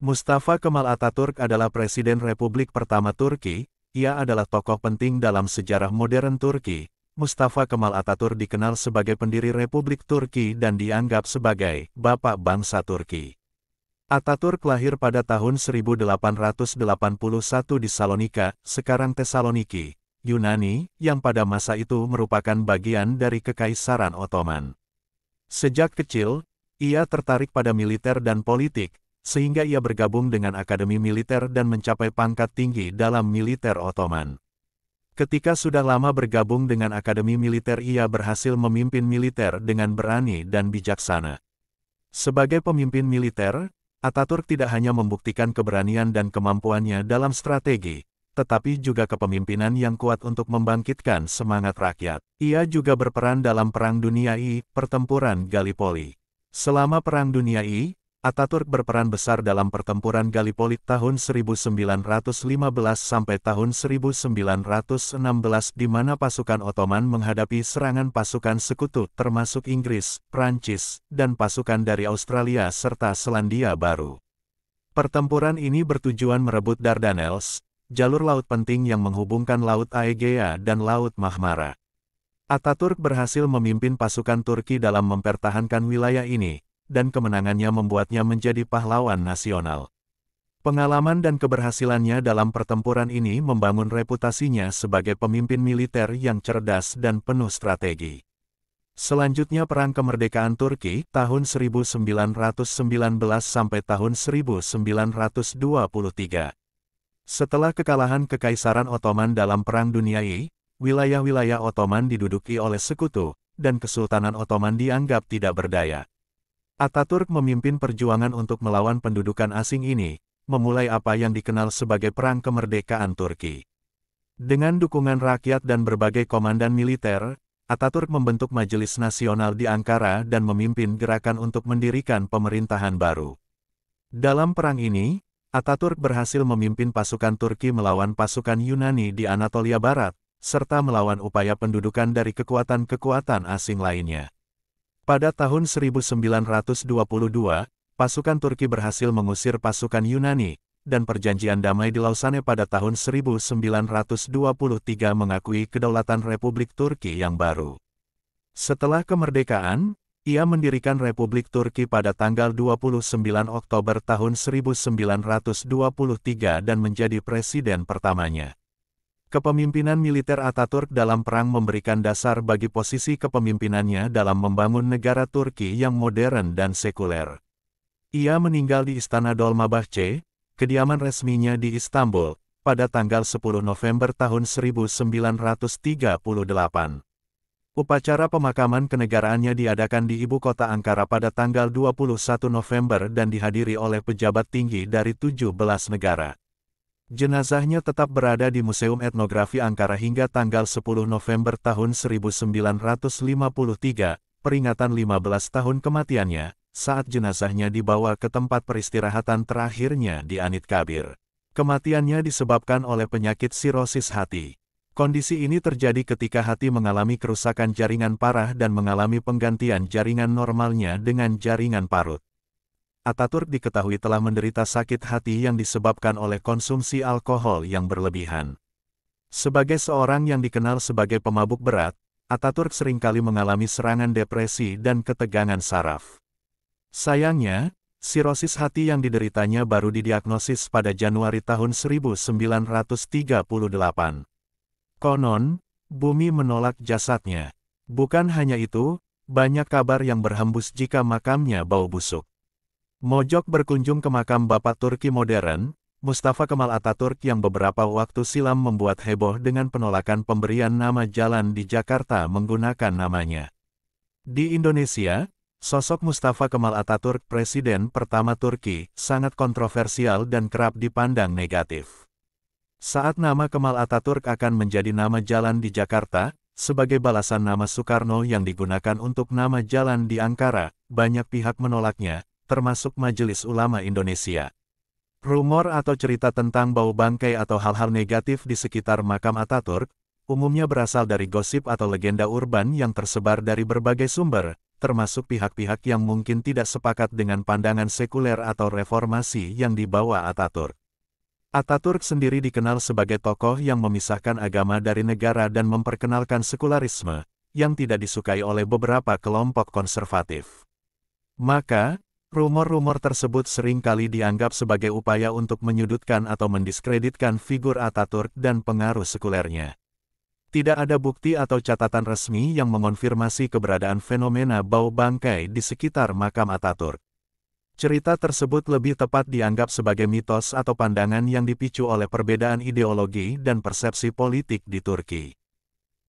Mustafa Kemal Atatürk adalah Presiden Republik pertama Turki. Ia adalah tokoh penting dalam sejarah modern Turki. Mustafa Kemal Atatürk dikenal sebagai pendiri Republik Turki dan dianggap sebagai bapak bangsa Turki. Atatürk lahir pada tahun 1881 di Salonika, sekarang Tesaloniki, Yunani, yang pada masa itu merupakan bagian dari Kekaisaran Ottoman. Sejak kecil, ia tertarik pada militer dan politik, sehingga ia bergabung dengan Akademi Militer dan mencapai pangkat tinggi dalam militer Ottoman. Ketika sudah lama bergabung dengan Akademi Militer, ia berhasil memimpin militer dengan berani dan bijaksana. Sebagai pemimpin militer, Atatürk tidak hanya membuktikan keberanian dan kemampuannya dalam strategi, tetapi juga kepemimpinan yang kuat untuk membangkitkan semangat rakyat. Ia juga berperan dalam Perang Dunia I, Pertempuran Gallipoli. Selama Perang Dunia I, Atatürk berperan besar dalam pertempuran Gallipoli tahun 1915 sampai tahun 1916 di mana pasukan Ottoman menghadapi serangan pasukan sekutu termasuk Inggris, Prancis, dan pasukan dari Australia serta Selandia Baru. Pertempuran ini bertujuan merebut Dardanelles, jalur laut penting yang menghubungkan Laut Aegea dan Laut Marmara. Atatürk berhasil memimpin pasukan Turki dalam mempertahankan wilayah ini, dan kemenangannya membuatnya menjadi pahlawan nasional. Pengalaman dan keberhasilannya dalam pertempuran ini membangun reputasinya sebagai pemimpin militer yang cerdas dan penuh strategi. Selanjutnya Perang Kemerdekaan Turki tahun 1919 sampai tahun 1923. Setelah kekalahan Kekaisaran Ottoman dalam Perang Dunia I, wilayah-wilayah Ottoman diduduki oleh sekutu, dan Kesultanan Ottoman dianggap tidak berdaya. Atatürk memimpin perjuangan untuk melawan pendudukan asing ini, memulai apa yang dikenal sebagai Perang Kemerdekaan Turki. Dengan dukungan rakyat dan berbagai komandan militer, Atatürk membentuk Majelis Nasional di Ankara dan memimpin gerakan untuk mendirikan pemerintahan baru. Dalam perang ini, Atatürk berhasil memimpin pasukan Turki melawan pasukan Yunani di Anatolia Barat, serta melawan upaya pendudukan dari kekuatan-kekuatan asing lainnya. Pada tahun 1922, pasukan Turki berhasil mengusir pasukan Yunani, dan perjanjian damai di Lausanne pada tahun 1923 mengakui kedaulatan Republik Turki yang baru. Setelah kemerdekaan, ia mendirikan Republik Turki pada tanggal 29 Oktober tahun 1923 dan menjadi presiden pertamanya. Kepemimpinan militer Atatürk dalam perang memberikan dasar bagi posisi kepemimpinannya dalam membangun negara Turki yang modern dan sekuler. Ia meninggal di Istana Dolmabahce, kediaman resminya di Istanbul, pada tanggal 10 November tahun 1938. Upacara pemakaman kenegaraannya diadakan di ibu kota Ankara pada tanggal 21 November dan dihadiri oleh pejabat tinggi dari 17 negara. Jenazahnya tetap berada di Museum Etnografi Ankara hingga tanggal 10 November tahun 1953, peringatan 15 tahun kematiannya, saat jenazahnya dibawa ke tempat peristirahatan terakhirnya di Anıtkabir. Kematiannya disebabkan oleh penyakit sirosis hati. Kondisi ini terjadi ketika hati mengalami kerusakan jaringan parah dan mengalami penggantian jaringan normalnya dengan jaringan parut. Atatürk diketahui telah menderita sakit hati yang disebabkan oleh konsumsi alkohol yang berlebihan. Sebagai seorang yang dikenal sebagai pemabuk berat, Atatürk seringkali mengalami serangan depresi dan ketegangan saraf. Sayangnya, sirosis hati yang dideritanya baru didiagnosis pada Januari tahun 1938. Konon, bumi menolak jasadnya. Bukan hanya itu, banyak kabar yang berhembus jika makamnya bau busuk. Mojok berkunjung ke makam Bapak Turki modern, Mustafa Kemal Atatürk yang beberapa waktu silam membuat heboh dengan penolakan pemberian nama jalan di Jakarta menggunakan namanya. Di Indonesia, sosok Mustafa Kemal Atatürk Presiden pertama Turki, sangat kontroversial dan kerap dipandang negatif. Saat nama Kemal Atatürk akan menjadi nama jalan di Jakarta, sebagai balasan nama Soekarno yang digunakan untuk nama jalan di Ankara, banyak pihak menolaknya, termasuk Majelis Ulama Indonesia. Rumor atau cerita tentang bau bangkai atau hal-hal negatif di sekitar makam Atatürk, umumnya berasal dari gosip atau legenda urban yang tersebar dari berbagai sumber, termasuk pihak-pihak yang mungkin tidak sepakat dengan pandangan sekuler atau reformasi yang dibawa Ataturk. Ataturk sendiri dikenal sebagai tokoh yang memisahkan agama dari negara dan memperkenalkan sekularisme, yang tidak disukai oleh beberapa kelompok konservatif. Maka, rumor-rumor tersebut sering kali dianggap sebagai upaya untuk menyudutkan atau mendiskreditkan figur Ataturk dan pengaruh sekulernya. Tidak ada bukti atau catatan resmi yang mengonfirmasi keberadaan fenomena bau bangkai di sekitar makam Ataturk. Cerita tersebut lebih tepat dianggap sebagai mitos atau pandangan yang dipicu oleh perbedaan ideologi dan persepsi politik di Turki.